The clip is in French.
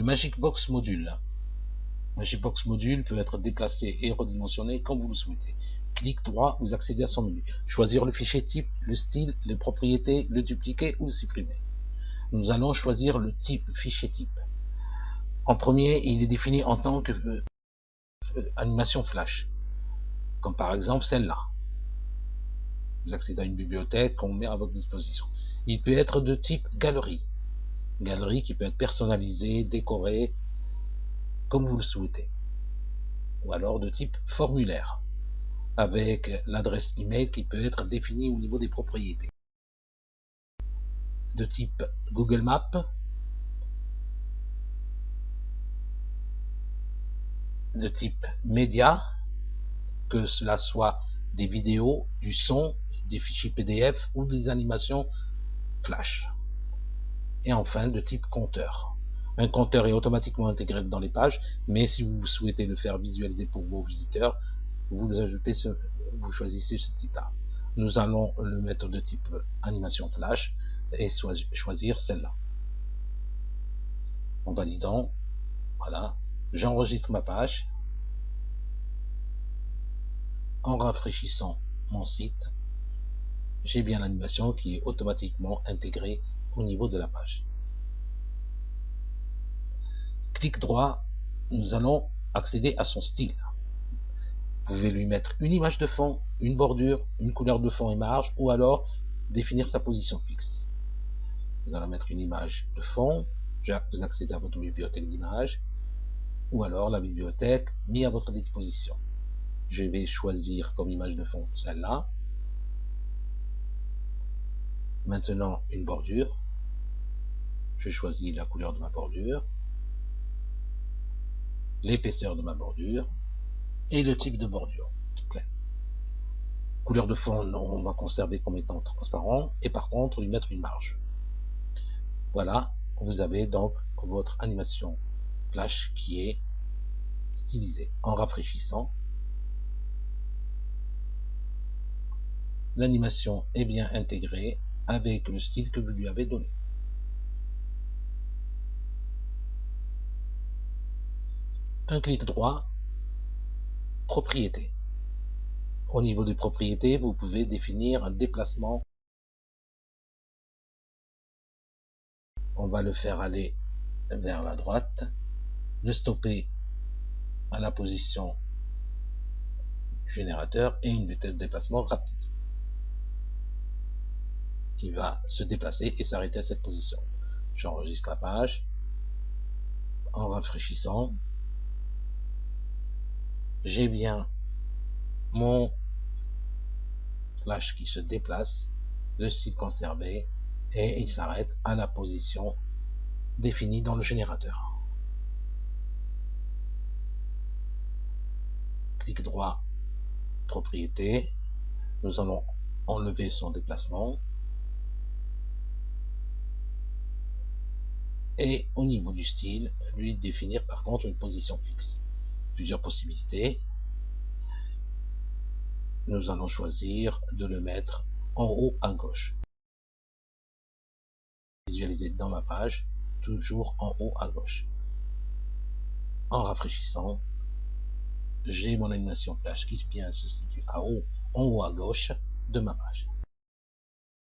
Le Magic Box Module. Magic Box Module peut être déplacé et redimensionné comme vous le souhaitez. Clic droit, vous accédez à son menu. Choisir le fichier type, le style, les propriétés, le dupliquer ou le supprimer. Nous allons choisir le type fichier type. En premier, il est défini en tant que animation flash, comme par exemple celle-là. Vous accédez à une bibliothèque qu'on met à votre disposition. Il peut être de type galerie. Galerie qui peut être personnalisée, décorée, comme vous le souhaitez. Ou alors de type formulaire, avec l'adresse email qui peut être définie au niveau des propriétés. De type Google Maps, de type média, que cela soit des vidéos, du son, des fichiers PDF ou des animations flash. Et enfin de type compteur. Un compteur est automatiquement intégré dans les pages, mais si vous souhaitez le faire visualiser pour vos visiteurs, vous choisissez ce type-là. Nous allons le mettre de type animation flash et choisir celle-là. En validant, voilà, j'enregistre ma page. En rafraîchissant mon site, j'ai bien l'animation qui est automatiquement intégrée au niveau de la page. Clic droit, nous allons accéder à son style. Vous pouvez lui mettre une image de fond, une bordure, une couleur de fond et marge, ou alors définir sa position fixe. Nous allons mettre une image de fond, vous accédez à votre bibliothèque d'images, ou alors la bibliothèque mise à votre disposition. Je vais choisir comme image de fond celle-là. Maintenant une bordure. Je choisis la couleur de ma bordure, l'épaisseur de ma bordure et le type de bordure. Couleur de fond, on va conserver comme étant transparent et par contre lui mettre une marge. Voilà, vous avez donc votre animation flash qui est stylisée. En rafraîchissant, l'animation est bien intégrée avec le style que vous lui avez donné. Un clic droit, propriétés. Au niveau des propriétés, vous pouvez définir un déplacement. On va le faire aller vers la droite, le stopper à la position du générateur et une vitesse de déplacement rapide. Il va se déplacer et s'arrêter à cette position. J'enregistre la page. En rafraîchissant, j'ai bien mon flash qui se déplace, le style conservé, et il s'arrête à la position définie dans le générateur. Clic droit, propriété, nous allons enlever son déplacement, et au niveau du style, lui définir par contre une position fixe. Plusieurs possibilités. Nous allons choisir de le mettre en haut à gauche. Visualiser dans ma page, toujours en haut à gauche. En rafraîchissant, j'ai mon animation flash qui se situe en haut à gauche de ma page.